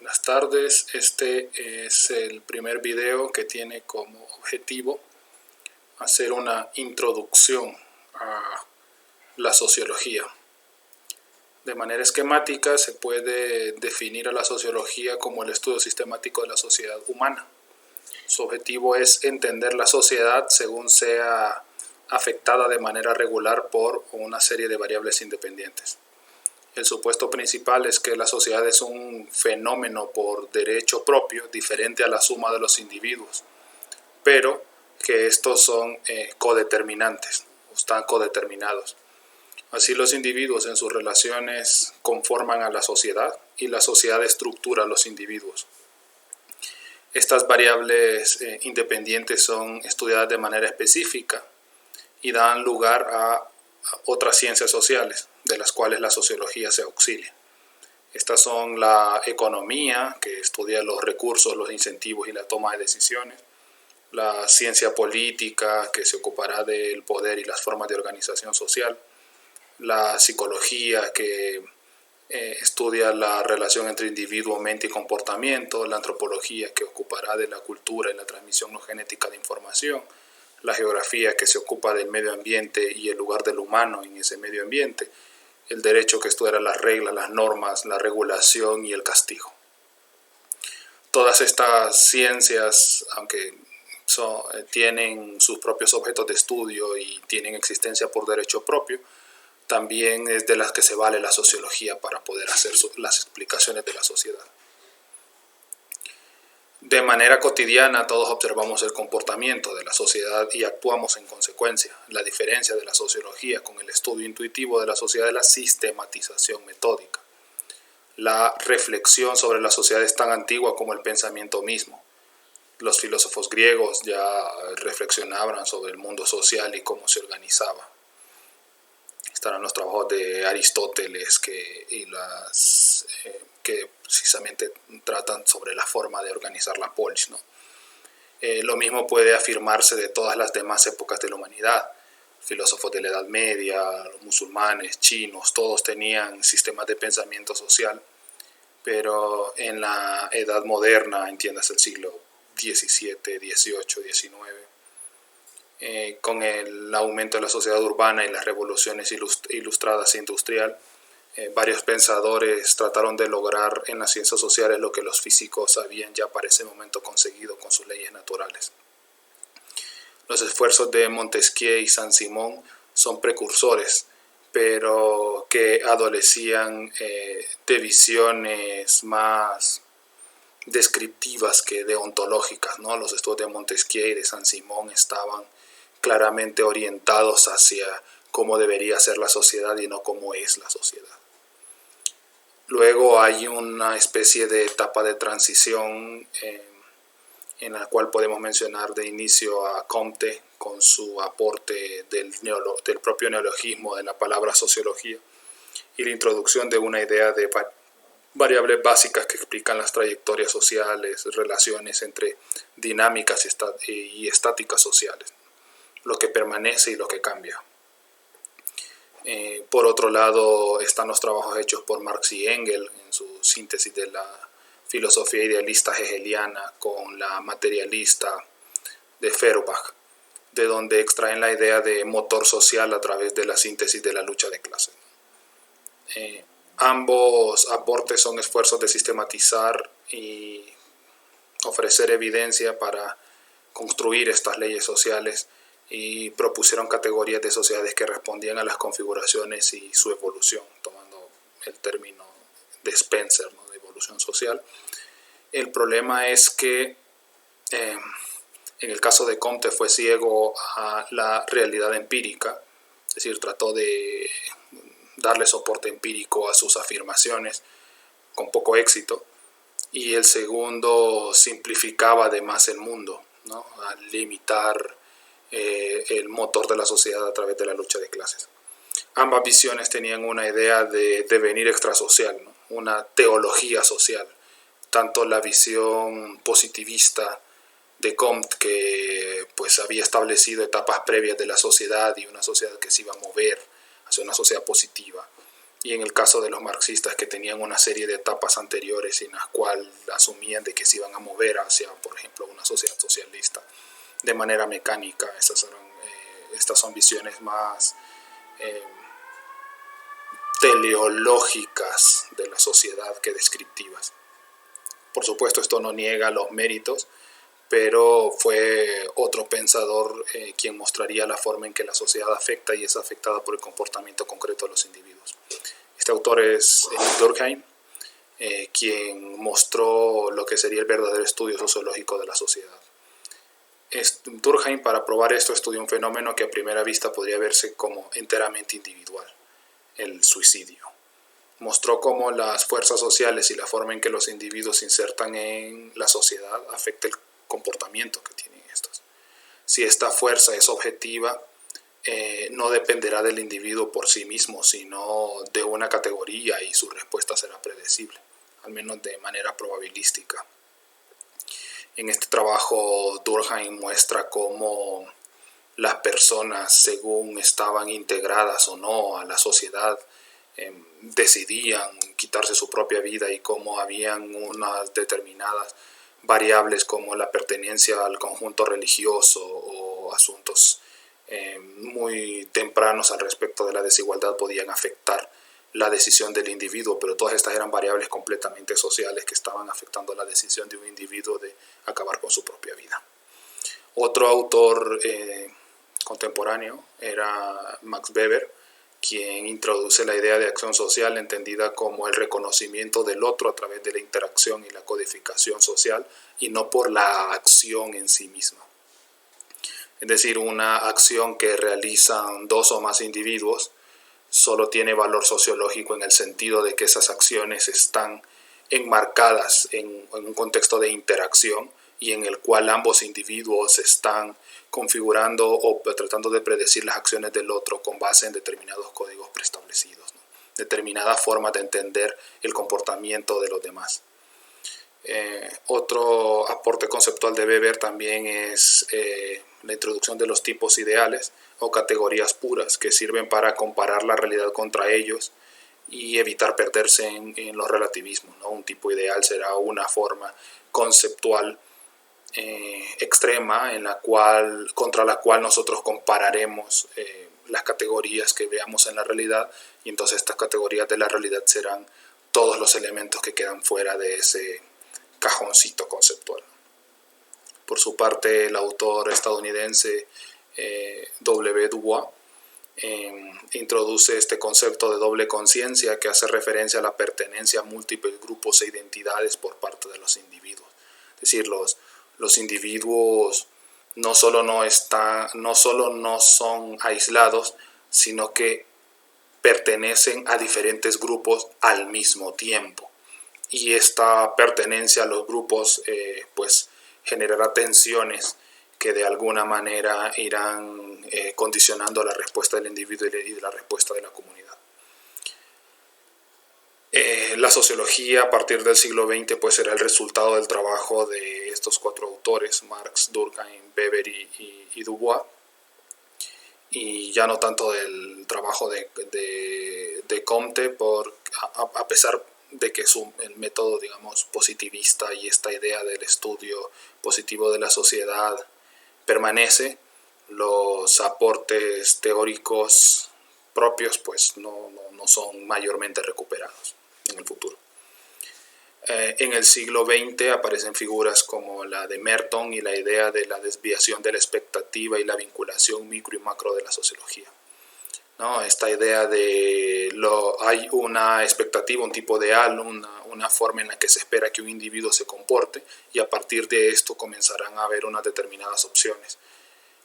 Buenas tardes, este es el primer video que tiene como objetivo hacer una introducción a la sociología. De manera esquemática se puede definir a la sociología como el estudio sistemático de la sociedad humana. Su objetivo es entender la sociedad según sea afectada de manera regular por una serie de variables independientes. El supuesto principal es que la sociedad es un fenómeno por derecho propio, diferente a la suma de los individuos, pero que estos son codeterminantes, están codeterminados. Así los individuos en sus relaciones conforman a la sociedad y la sociedad estructura a los individuos. Estas variables independientes son estudiadas de manera específica y dan lugar a otras ciencias sociales, de las cuales la sociología se auxilia. Estas son la economía, que estudia los recursos, los incentivos y la toma de decisiones; la ciencia política, que se ocupará del poder y las formas de organización social; la psicología, que estudia la relación entre individuo, mente y comportamiento; la antropología, que ocupará de la cultura y la transmisión no genética de información; la geografía, que se ocupa del medio ambiente y el lugar del humano en ese medio ambiente; el derecho, que estudiará las reglas, las normas, la regulación y el castigo. Todas estas ciencias, aunque tienen sus propios objetos de estudio y tienen existencia por derecho propio, también es de las que se vale la sociología para poder hacer las explicaciones de la sociedad. De manera cotidiana todos observamos el comportamiento de la sociedad y actuamos en consecuencia. La diferencia de la sociología con el estudio intuitivo de la sociedad es la sistematización metódica. La reflexión sobre la sociedad es tan antigua como el pensamiento mismo. Los filósofos griegos ya reflexionaban sobre el mundo social y cómo se organizaba. Estarán los trabajos de Aristóteles que precisamente tratan sobre la forma de organizar la polis, ¿no? Lo mismo puede afirmarse de todas las demás épocas de la humanidad. Filósofos de la Edad Media, los musulmanes, chinos, todos tenían sistemas de pensamiento social, pero en la Edad Moderna, entiendas el siglo XVII, XVIII, XIX, con el aumento de la sociedad urbana y las revoluciones ilustradas e industrial, varios pensadores trataron de lograr en las ciencias sociales lo que los físicos habían ya para ese momento conseguido con sus leyes naturales. Los esfuerzos de Montesquieu y Saint-Simon son precursores, pero que adolecían de visiones más descriptivas que deontológicas, ¿no? Los estudios de Montesquieu y de Saint-Simon estaban claramente orientados hacia cómo debería ser la sociedad y no cómo es la sociedad. Luego hay una especie de etapa de transición en la cual podemos mencionar de inicio a Comte con su aporte del propio neologismo de la palabra sociología y la introducción de una idea de variables básicas que explican las trayectorias sociales, relaciones entre dinámicas y estáticas sociales, lo que permanece y lo que cambia. Por otro lado están los trabajos hechos por Marx y Engels en su síntesis de la filosofía idealista hegeliana con la materialista de Feuerbach, de donde extraen la idea de motor social a través de la síntesis de la lucha de clases. Ambos aportes son esfuerzos de sistematizar y ofrecer evidencia para construir estas leyes sociales, y propusieron categorías de sociedades que respondían a las configuraciones y su evolución, tomando el término de Spencer, ¿no?, de evolución social. El problema es que en el caso de Comte fue ciego a la realidad empírica, es decir, trató de darle soporte empírico a sus afirmaciones con poco éxito, y el segundo simplificaba además el mundo, ¿no?, al limitar el motor de la sociedad a través de la lucha de clases. Ambas visiones tenían una idea de devenir extrasocial, ¿no?, una teología social. Tanto la visión positivista de Comte, que pues había establecido etapas previas de la sociedad y una sociedad que se iba a mover hacia una sociedad positiva, y en el caso de los marxistas, que tenían una serie de etapas anteriores en las cuales asumían de que se iban a mover hacia, por ejemplo, una sociedad socialista de manera mecánica. Estas son visiones más teleológicas de la sociedad que descriptivas. Por supuesto, esto no niega los méritos, pero fue otro pensador quien mostraría la forma en que la sociedad afecta y es afectada por el comportamiento concreto de los individuos. Este autor es Emil Durkheim, quien mostró lo que sería el verdadero estudio sociológico de la sociedad. Durkheim, para probar esto, estudió un fenómeno que a primera vista podría verse como enteramente individual: el suicidio. Mostró cómo las fuerzas sociales y la forma en que los individuos se insertan en la sociedad afecta el comportamiento que tienen estos. Si esta fuerza es objetiva, no dependerá del individuo por sí mismo, sino de una categoría, y su respuesta será predecible, al menos de manera probabilística. En este trabajo, Durkheim muestra cómo las personas, según estaban integradas o no a la sociedad, decidían quitarse su propia vida, y cómo habían unas determinadas variables como la pertenencia al conjunto religioso o asuntos muy tempranos al respecto de la desigualdad podían afectar la decisión del individuo, pero todas estas eran variables completamente sociales que estaban afectando la decisión de un individuo de acabar con su propia vida. Otro autor contemporáneo era Max Weber, quien introduce la idea de acción social, entendida como el reconocimiento del otro a través de la interacción y la codificación social, y no por la acción en sí misma. Es decir, una acción que realizan dos o más individuos solo tiene valor sociológico en el sentido de que esas acciones están enmarcadas en un contexto de interacción, y en el cual ambos individuos están configurando o tratando de predecir las acciones del otro con base en determinados códigos preestablecidos, ¿no? Determinadas formas de entender el comportamiento de los demás. Otro aporte conceptual de Weber también es la introducción de los tipos ideales o categorías puras, que sirven para comparar la realidad contra ellos y evitar perderse en los relativismos, ¿no? Un tipo ideal será una forma conceptual extrema contra la cual nosotros compararemos las categorías que veamos en la realidad, y entonces estas categorías de la realidad serán todos los elementos que quedan fuera de ese cajoncito conceptual. Por su parte, el autor estadounidense W. Du Bois introduce este concepto de doble conciencia, que hace referencia a la pertenencia a múltiples grupos e identidades por parte de los individuos. Es decir, los individuos no solo no son aislados, sino que pertenecen a diferentes grupos al mismo tiempo. Y esta pertenencia a los grupos pues generará tensiones que de alguna manera irán condicionando la respuesta del individuo y la respuesta de la comunidad. La sociología a partir del siglo XX pues será el resultado del trabajo de estos cuatro autores: Marx, Durkheim, Weber y Du Bois, y ya no tanto del trabajo de Comte, a pesar de que el método, digamos, positivista y esta idea del estudio positivo de la sociedad permanece. Los aportes teóricos propios pues no son mayormente recuperados en el futuro. En el siglo XX aparecen figuras como la de Merton y la idea de la desviación de la expectativa y la vinculación micro y macro de la sociología, ¿no? Esta idea de hay una expectativa, un tipo ideal, una forma en la que se espera que un individuo se comporte, y a partir de esto comenzarán a haber unas determinadas opciones.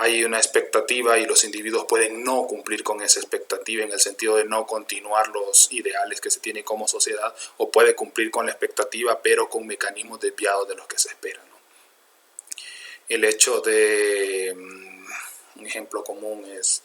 Hay una expectativa y los individuos pueden no cumplir con esa expectativa, en el sentido de no continuar los ideales que se tienen como sociedad, o puede cumplir con la expectativa pero con mecanismos desviados de los que se esperan, ¿no? El hecho de, un ejemplo común es,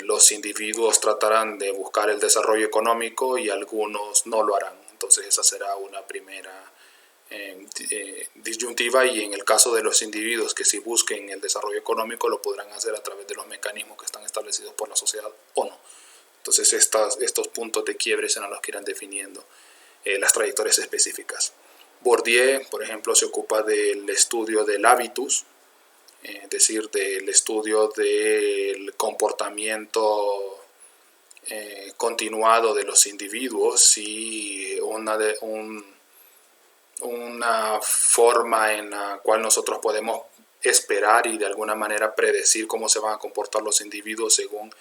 los individuos tratarán de buscar el desarrollo económico y algunos no lo harán. Entonces esa será una primera disyuntiva, y en el caso de los individuos que si busquen el desarrollo económico lo podrán hacer a través de los mecanismos que están establecidos por la sociedad o no. Entonces estos puntos de quiebre serán los que irán definiendo las trayectorias específicas. Bourdieu, por ejemplo, se ocupa del estudio del habitus, es decir, del estudio del comportamiento continuado de los individuos y una forma en la cual nosotros podemos esperar y de alguna manera predecir cómo se van a comportar los individuos según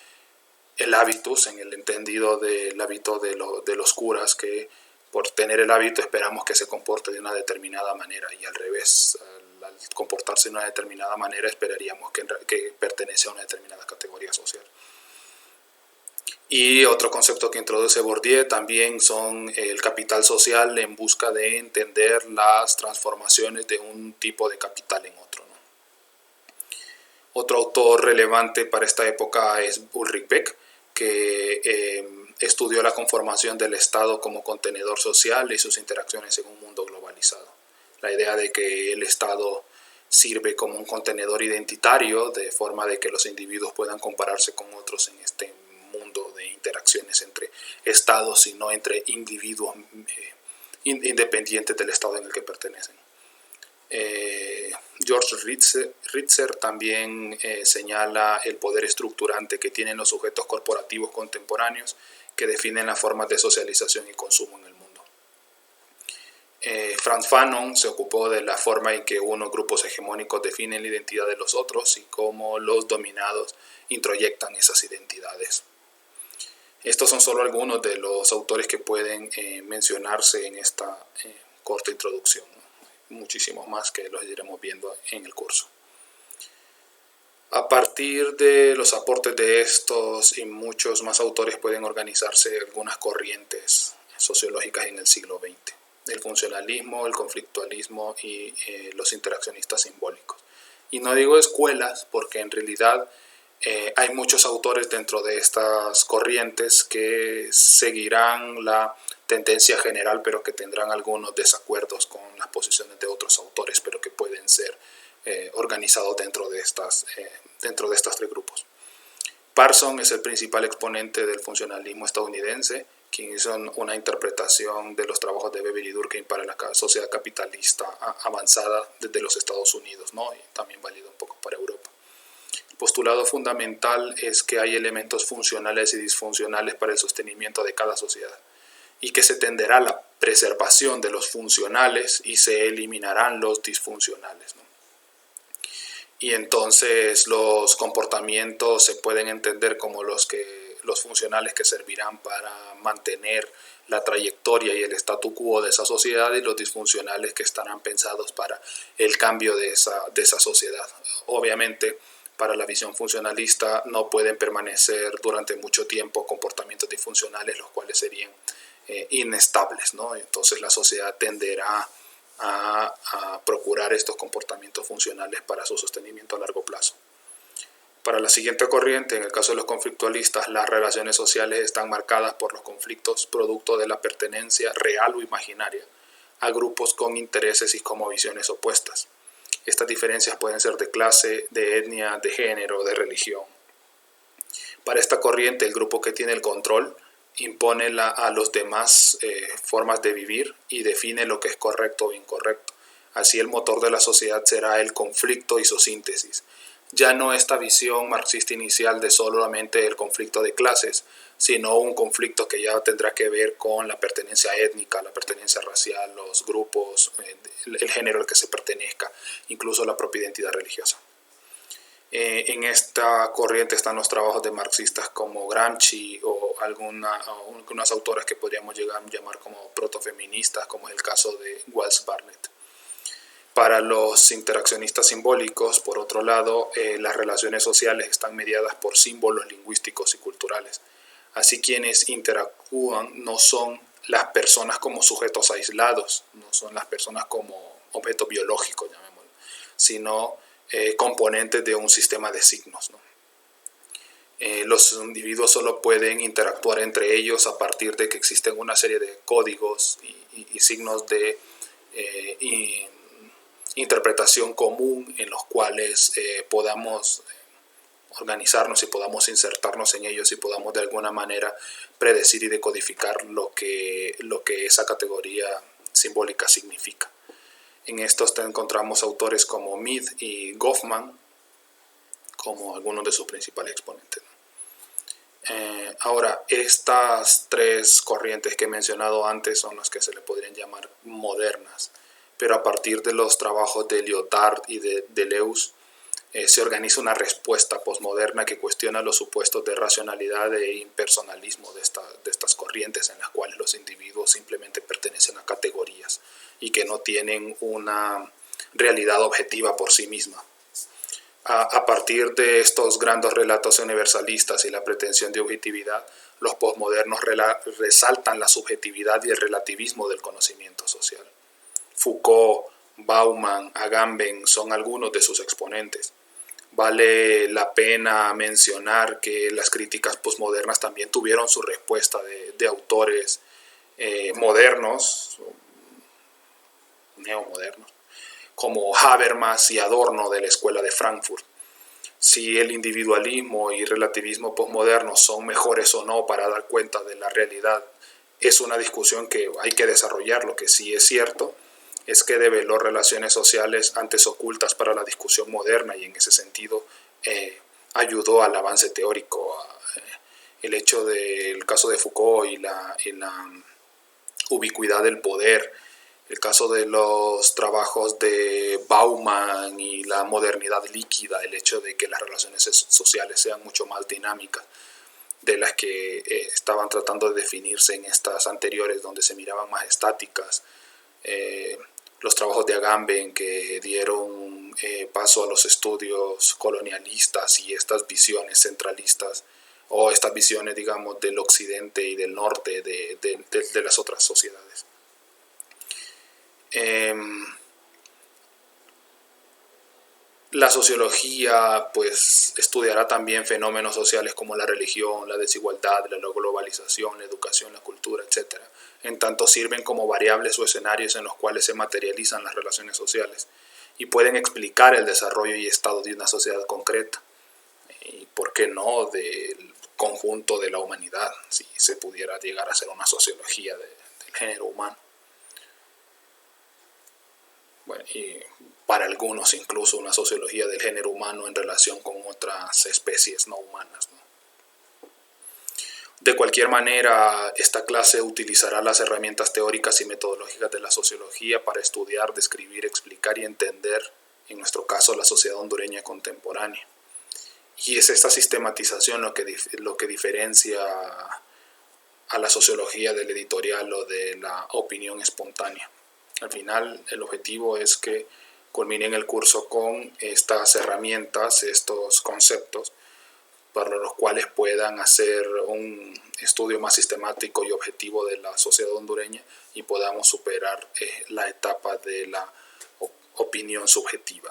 el hábitus, en el entendido del hábito de los curas, que por tener el hábito esperamos que se comporte de una determinada manera, y al revés, al comportarse de una determinada manera esperaríamos que pertenece a una determinada categoría social. Y otro concepto que introduce Bourdieu también son el capital social en busca de entender las transformaciones de un tipo de capital en otro, ¿no? Otro autor relevante para esta época es Ulrich Beck, que estudió la conformación del Estado como contenedor social y sus interacciones en un mundo globalizado. La idea de que el Estado sirve como un contenedor identitario, de forma de que los individuos puedan compararse con otros en este mundo de interacciones entre estados y no entre individuos independientes del estado en el que pertenecen. George Ritzer también señala el poder estructurante que tienen los sujetos corporativos contemporáneos que definen las formas de socialización y consumo en el mundo. Frantz Fanon se ocupó de la forma en que unos grupos hegemónicos definen la identidad de los otros y cómo los dominados introyectan esas identidades. Estos son solo algunos de los autores que pueden mencionarse en esta corta introducción, ¿no? Muchísimos más que los iremos viendo en el curso. A partir de los aportes de estos y muchos más autores pueden organizarse algunas corrientes sociológicas en el siglo XX. El funcionalismo, el conflictualismo y los interaccionistas simbólicos. Y no digo escuelas porque en realidad hay muchos autores dentro de estas corrientes que seguirán la tendencia general, pero que tendrán algunos desacuerdos con las posiciones de otros autores, pero que pueden ser organizados dentro de estos tres grupos. Parsons es el principal exponente del funcionalismo estadounidense, quien hizo una interpretación de los trabajos de Weber y Durkheim para la sociedad capitalista avanzada desde los Estados Unidos, ¿no? Y también válido un poco para Europa. El postulado fundamental es que hay elementos funcionales y disfuncionales para el sostenimiento de cada sociedad, y que se tenderá a la preservación de los funcionales y se eliminarán los disfuncionales, ¿no? Y entonces los comportamientos se pueden entender como los funcionales que servirán para mantener la trayectoria y el statu quo de esa sociedad, y los disfuncionales que estarán pensados para el cambio de esa sociedad. Obviamente, para la visión funcionalista no pueden permanecer durante mucho tiempo comportamientos disfuncionales, los cuales serían inestables, ¿no? Entonces la sociedad tenderá a procurar estos comportamientos funcionales para su sostenimiento a largo plazo. Para la siguiente corriente, en el caso de los conflictualistas, las relaciones sociales están marcadas por los conflictos producto de la pertenencia real o imaginaria a grupos con intereses y como visiones opuestas. Estas diferencias pueden ser de clase, de etnia, de género, de religión. Para esta corriente, el grupo que tiene el control impone a los demás formas de vivir y define lo que es correcto o incorrecto. Así el motor de la sociedad será el conflicto y su síntesis. Ya no esta visión marxista inicial de solamente el conflicto de clases, sino un conflicto que ya tendrá que ver con la pertenencia étnica, la pertenencia racial, los grupos, el género al que se pertenezca, incluso la propia identidad religiosa. En esta corriente están los trabajos de marxistas como Gramsci o algunas autoras que podríamos llegar a llamar como protofeministas, como es el caso de Wells Barnett. Para los interaccionistas simbólicos, por otro lado, las relaciones sociales están mediadas por símbolos lingüísticos y culturales. Así quienes interactúan no son las personas como sujetos aislados, no son las personas como objetos biológicos, llamémoslo, sino componentes de un sistema de signos, ¿no? Los individuos solo pueden interactuar entre ellos a partir de que existen una serie de códigos y signos de interpretación común en los cuales podamos organizarnos y podamos insertarnos en ellos y podamos de alguna manera predecir y decodificar lo que esa categoría simbólica significa. En estos encontramos autores como Mead y Goffman como algunos de sus principales exponentes. Ahora, estas tres corrientes que he mencionado antes son las que se le podrían llamar modernas, pero a partir de los trabajos de Lyotard y de Deleuze se organiza una respuesta posmoderna que cuestiona los supuestos de racionalidad e impersonalismo de estas corrientes en las cuales los individuos simplemente pertenecen a categorías y que no tienen una realidad objetiva por sí misma. A partir de estos grandes relatos universalistas y la pretensión de objetividad, los posmodernos resaltan la subjetividad y el relativismo del conocimiento social. Foucault, Bauman, Agamben son algunos de sus exponentes. Vale la pena mencionar que las críticas posmodernas también tuvieron su respuesta de autores modernos, neomodernos, como Habermas y Adorno de la Escuela de Frankfurt. Si el individualismo y relativismo posmoderno son mejores o no para dar cuenta de la realidad, es una discusión que hay que desarrollar. Lo que sí es cierto es que develó relaciones sociales antes ocultas para la discusión moderna y en ese sentido ayudó al avance teórico. El hecho del caso de Foucault y la ubicuidad del poder, el caso de los trabajos de Bauman y la modernidad líquida, el hecho de que las relaciones sociales sean mucho más dinámicas de las que estaban tratando de definirse en estas anteriores donde se miraban más estáticas, los trabajos de Agamben que dieron paso a los estudios colonialistas y estas visiones centralistas o estas visiones, digamos, del occidente y del norte de las otras sociedades. La sociología pues estudiará también fenómenos sociales como la religión, la desigualdad, la globalización, la educación, la cultura, etc. En tanto sirven como variables o escenarios en los cuales se materializan las relaciones sociales y pueden explicar el desarrollo y estado de una sociedad concreta y, ¿por qué no?, del conjunto de la humanidad, si se pudiera llegar a hacer una sociología del género humano. Bueno, y para algunos incluso una sociología del género humano en relación con otras especies no humanas, ¿no? De cualquier manera, esta clase utilizará las herramientas teóricas y metodológicas de la sociología para estudiar, describir, explicar y entender, en nuestro caso, la sociedad hondureña contemporánea. Y es esta sistematización lo que diferencia a la sociología del editorial o de la opinión espontánea. Al final, el objetivo es que culminen el curso con estas herramientas, estos conceptos, para los cuales puedan hacer un estudio más sistemático y objetivo de la sociedad hondureña y podamos superar la etapa de la opinión subjetiva.